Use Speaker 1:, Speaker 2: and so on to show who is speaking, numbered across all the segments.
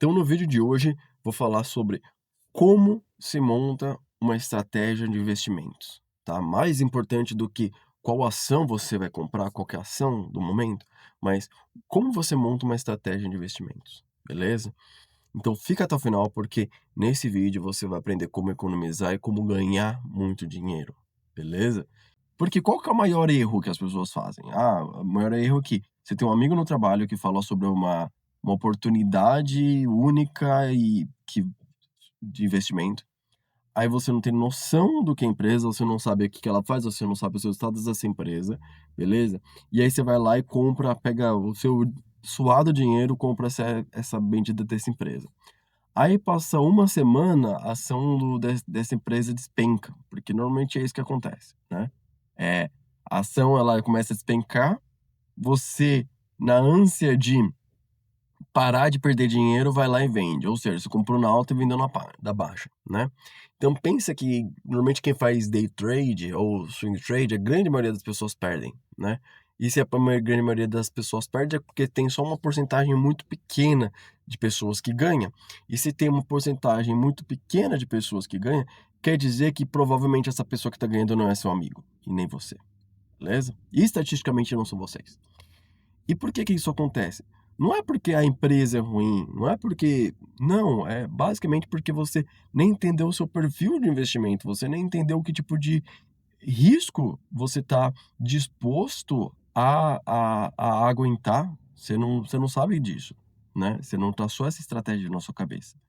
Speaker 1: Então, no vídeo de hoje, vou falar sobre como se monta uma estratégia de investimentos, tá? Mais importante do que qual ação você vai comprar, qual que é a ação do momento, mas como você monta uma estratégia de investimentos, beleza? Então, fica até o final, porque nesse vídeo você vai aprender como economizar e como ganhar muito dinheiro, beleza? Porque qual que é o maior erro que as pessoas fazem? O maior erro é que você tem um amigo no trabalho que falou sobre uma oportunidade única e que de investimento. Aí você não tem noção do que é a empresa, você não sabe o que que ela faz, você não sabe os resultados dessa empresa, beleza? E aí você vai lá e compra, pega o seu suado dinheiro, compra essa bendita dessa empresa. Aí passa uma semana, a ação dessa empresa despenca, porque normalmente é isso que acontece, né? É, a ação ela começa a despencar, você, na ânsia de parar de perder dinheiro, vai lá e vende, ou seja, você comprou na alta e vendeu da baixa, né. Então pensa que normalmente quem faz day trade ou swing trade, a grande maioria das pessoas perdem, né. E se grande maioria das pessoas perde, é porque tem só uma porcentagem muito pequena de pessoas que ganha. E se tem uma porcentagem muito pequena de pessoas que ganha, quer dizer que provavelmente essa pessoa que está ganhando não é seu amigo, e nem você, beleza? E estatisticamente não são vocês. E por que que isso acontece? Não é porque a empresa é ruim, não é porque não, é basicamente porque você nem entendeu o seu perfil de investimento, você nem entendeu que tipo de risco você está disposto a aguentar, você não sabe disso, né, você não traçou essa estratégia na sua cabeça.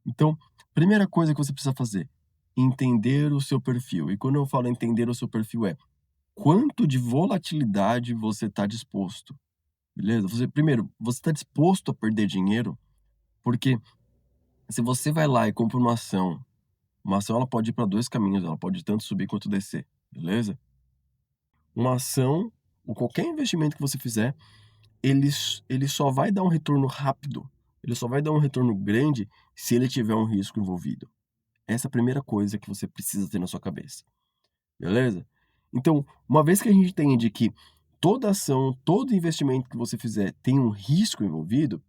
Speaker 1: Então, primeira coisa que você precisa fazer, entender o seu perfil. E quando eu falo entender o seu perfil é, quanto de volatilidade você está disposto. Beleza? Primeiro, você está disposto a perder dinheiro? Porque se você vai lá e compra uma ação ela pode ir para 2 caminhos, ela pode tanto subir quanto descer, beleza? Uma ação ou qualquer investimento que você fizer, ele só vai dar um retorno rápido, ele só vai dar um retorno grande se ele tiver um risco envolvido. Essa é a primeira coisa que você precisa ter na sua cabeça, beleza? Então, uma vez que a gente entende que toda ação, todo investimento que você fizer tem um risco envolvido,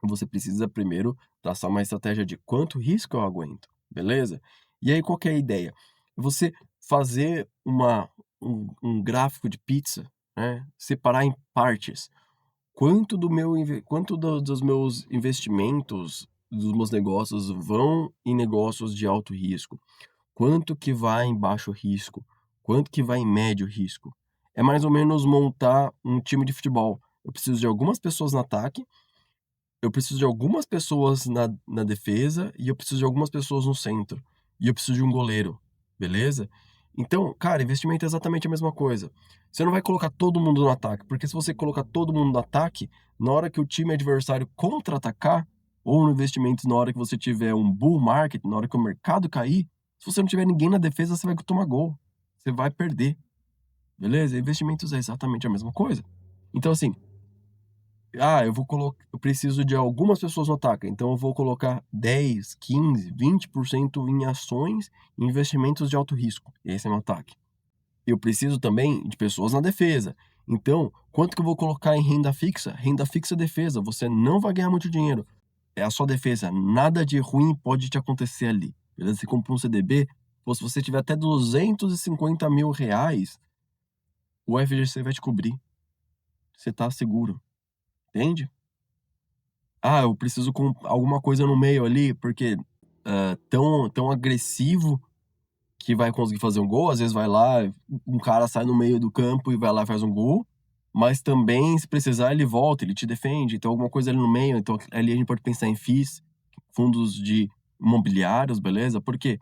Speaker 1: você precisa primeiro traçar uma estratégia de quanto risco eu aguento, beleza? E aí qual que é a ideia? Você fazer um gráfico de pizza, né? Separar em partes. Dos meus investimentos, dos meus negócios vão em negócios de alto risco? Quanto que vai em baixo risco? Quanto que vai em médio risco? É mais ou menos montar um time de futebol. Eu preciso de algumas pessoas no ataque, eu preciso de algumas pessoas na defesa e eu preciso de algumas pessoas no centro. E eu preciso de um goleiro, beleza? Então, cara, investimento é exatamente a mesma coisa. Você não vai colocar todo mundo no ataque, porque se você colocar todo mundo no ataque, na hora que o time adversário contra-atacar, ou no investimento na hora que você tiver um bull market, na hora que o mercado cair, se você não tiver ninguém na defesa, você vai tomar gol. Você vai perder, beleza? Investimentos é exatamente a mesma coisa. Então, assim, eu preciso de algumas pessoas no ataque, então eu vou colocar 10, 15, 20% em ações e investimentos de alto risco. Esse é meu ataque. Eu preciso também de pessoas na defesa. Então, quanto que eu vou colocar em renda fixa? Renda fixa é defesa, você não vai ganhar muito dinheiro. É a sua defesa, nada de ruim pode te acontecer ali, beleza? Você compra um CDB, pô, se você tiver até R$ 250.000, o FGC vai te cobrir, você tá seguro, entende? Eu preciso com alguma coisa no meio ali, porque, tão agressivo que vai conseguir fazer um gol, às vezes vai lá, um cara sai no meio do campo e vai lá e faz um gol, mas também se precisar ele volta, ele te defende, então alguma coisa ali no meio, então ali a gente pode pensar em FIIs, fundos de imobiliários, beleza? Porque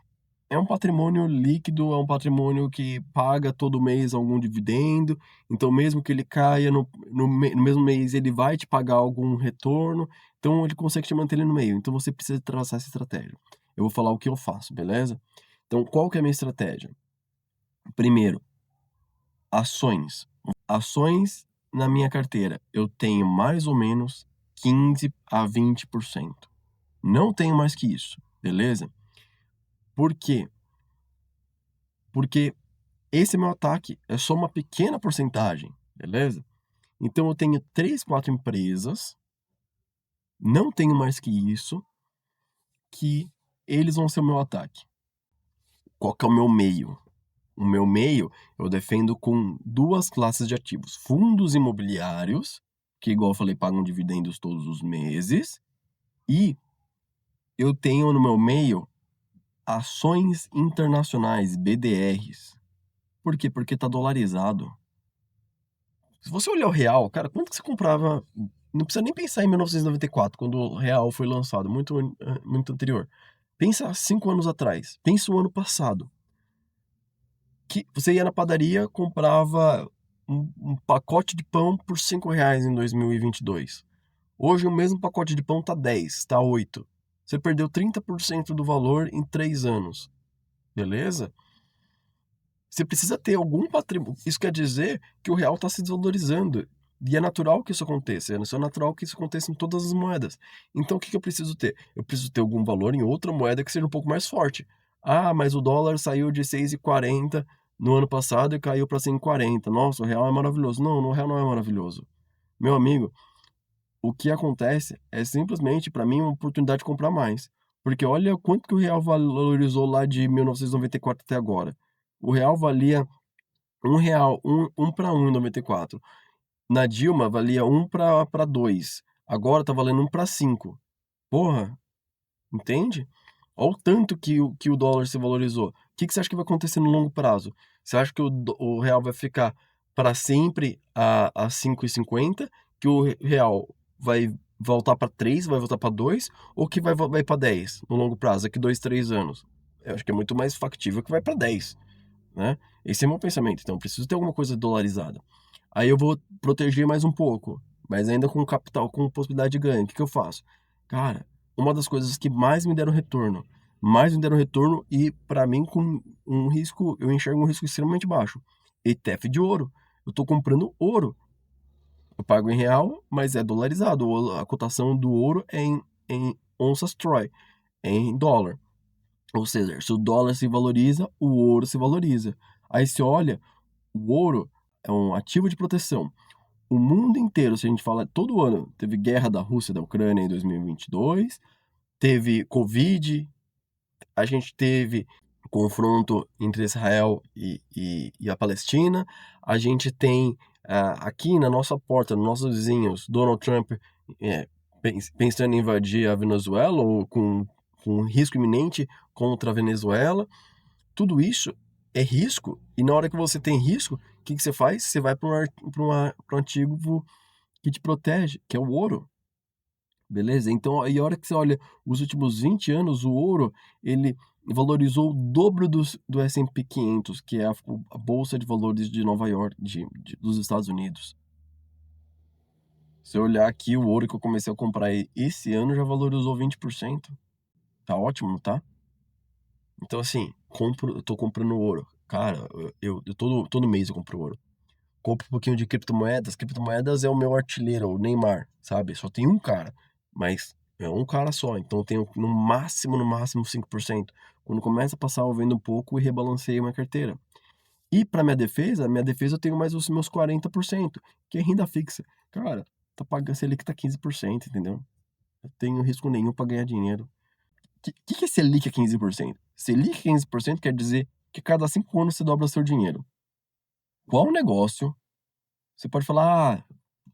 Speaker 1: é um patrimônio líquido, é um patrimônio que paga todo mês algum dividendo, então mesmo que ele caia no mesmo mês, ele vai te pagar algum retorno, então ele consegue te manter ali no meio, então você precisa traçar essa estratégia. Eu vou falar o que eu faço, beleza? Então qual que é a minha estratégia? Primeiro, ações. Ações na minha carteira, eu tenho mais ou menos 15 a 20%. Não tenho mais que isso, beleza? Por quê? Porque esse meu ataque é só uma pequena porcentagem, beleza? Então eu tenho 3, 4 empresas Não tenho mais que isso, que eles vão ser o meu ataque. Qual que é o meu meio? O meu meio, eu defendo com 2 classes de ativos: fundos imobiliários, que igual eu falei, pagam dividendos todos os meses, e eu tenho no meu meio ações internacionais, BDRs. Por quê? Porque tá dolarizado. Se você olhar o real, cara, quanto que você comprava, não precisa nem pensar em 1994, quando o real foi lançado, muito anterior. Pensa 5 anos atrás, pensa o ano passado, que você ia na padaria, comprava um pacote de pão por R$ 5 em 2022. Hoje o mesmo pacote de pão tá 10, tá 8. Você perdeu 30% do valor em 3 anos, beleza? Você precisa ter algum patrimônio. Isso quer dizer que o real está se desvalorizando. E é natural que isso aconteça. É natural que isso aconteça em todas as moedas. Então, o que que eu preciso ter? Eu preciso ter algum valor em outra moeda que seja um pouco mais forte. Ah, mas o dólar saiu de 6,40 no ano passado e caiu para 5,40. Nossa, o real é maravilhoso. Não, o real não é maravilhoso. Meu amigo, o que acontece é simplesmente, para mim, uma oportunidade de comprar mais. Porque olha quanto que o real valorizou lá de 1994 até agora. O real valia R$ 1, um para um em 94. Na Dilma valia um para 2. Agora tá valendo um para 5. Porra, entende? Olha o tanto que o dólar se valorizou. O que que você acha que vai acontecer no longo prazo? Você acha que o real vai ficar para sempre a 5,50? Que o real vai voltar para 3, vai voltar para 2? Ou que vai para 10 no longo prazo, daqui 2, 3 anos? Eu acho que é muito mais factível que vai para 10, né? Esse é o meu pensamento. Então, eu preciso ter alguma coisa dolarizada. Aí eu vou proteger mais um pouco, mas ainda com capital, com possibilidade de ganho. O que que eu faço? Cara, uma das coisas que mais me deram retorno e para mim com um risco, eu enxergo um risco extremamente baixo. ETF de ouro. Eu tô comprando ouro. Eu pago em real, mas é dolarizado. A cotação do ouro é em onças Troy, é em dólar. Ou seja, se o dólar se valoriza, o ouro se valoriza. Aí você olha, o ouro é um ativo de proteção. O mundo inteiro, se a gente fala todo ano, teve guerra da Rússia e da Ucrânia em 2022, teve Covid, a gente teve confronto entre Israel e a Palestina, a gente tem aqui na nossa porta, nos nossos vizinhos, Donald Trump é, pensando em invadir a Venezuela ou com risco iminente contra a Venezuela. Tudo isso é risco, e na hora que você tem risco, o que que você faz? Você vai para um ativo que te protege, que é o ouro, beleza? Então, aí a hora que você olha os últimos 20 anos, o ouro, ele valorizou o dobro do S&P 500, que é a bolsa de valores de Nova York, dos Estados Unidos. Se eu olhar aqui, o ouro que eu comecei a comprar esse ano já valorizou 20%. Tá ótimo, não tá? Então, assim, eu tô comprando ouro. Cara, todo mês eu compro ouro. Compro um pouquinho de criptomoedas. Criptomoedas é o meu artilheiro, o Neymar, sabe? Só tem um cara, mas é um cara só, então eu tenho no máximo 5%. Quando começa a passar, eu vendo um pouco e rebalanceio minha carteira. E para minha defesa eu tenho mais os meus 40%, que é renda fixa. Cara, tá pagando Selic tá 15%, entendeu? Eu tenho risco nenhum para ganhar dinheiro. Que é Selic a 15%? Selic 15% quer dizer que cada 5 anos você dobra seu dinheiro. Qual negócio você pode falar: "Ah,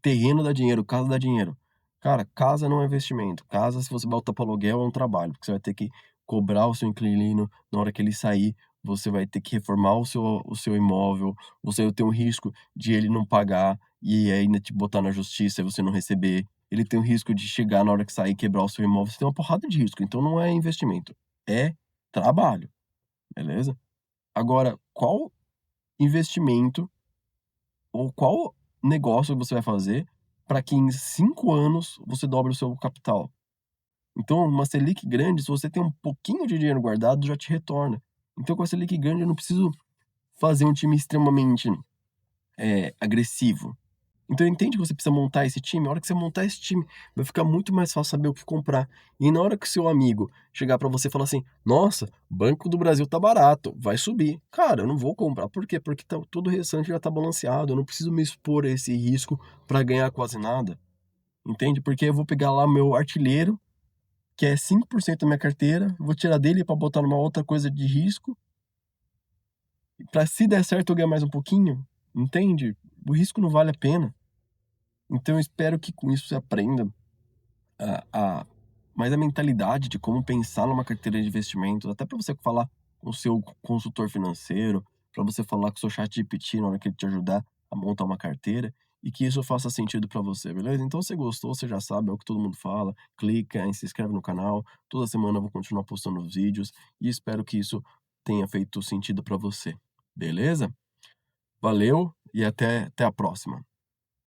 Speaker 1: terreno dá dinheiro, casa dá dinheiro". Cara, casa não é investimento. Casa, se você botar para aluguel, é um trabalho, porque você vai ter que cobrar o seu inquilino na hora que ele sair, você vai ter que reformar o seu imóvel, você vai ter um risco de ele não pagar e ainda te botar na justiça e você não receber. Ele tem o risco de chegar na hora que sair e quebrar o seu imóvel. Você tem uma porrada de risco, então não é investimento, é trabalho, beleza? Agora, qual investimento ou qual negócio você vai fazer para que em 5 anos você dobre o seu capital? Então, uma Selic grande, se você tem um pouquinho de dinheiro guardado, já te retorna. Então, com a Selic grande, eu não preciso fazer um time extremamente agressivo. Então entende que você precisa montar esse time, a hora que você montar esse time, vai ficar muito mais fácil saber o que comprar. E na hora que o seu amigo chegar pra você e falar assim: "Nossa, Banco do Brasil tá barato, vai subir". Cara, eu não vou comprar. Por quê? Porque todo o restante já tá balanceado, eu não preciso me expor a esse risco pra ganhar quase nada. entende? Porque eu vou pegar lá meu artilheiro, que é 5% da minha carteira, vou tirar dele para botar numa outra coisa de risco, para se der certo eu ganhar mais um pouquinho, entende? O risco não vale a pena. Então eu espero que com isso você aprenda a mais a mentalidade de como pensar numa carteira de investimentos, até para você falar com o seu consultor financeiro, para você falar com o seu ChatGPT na hora que ele te ajudar a montar uma carteira, e que isso faça sentido para você, beleza? Então se gostou, você já sabe, é o que todo mundo fala, clica e se inscreve no canal, toda semana eu vou continuar postando os vídeos, e espero que isso tenha feito sentido para você, beleza? Valeu e até a próxima.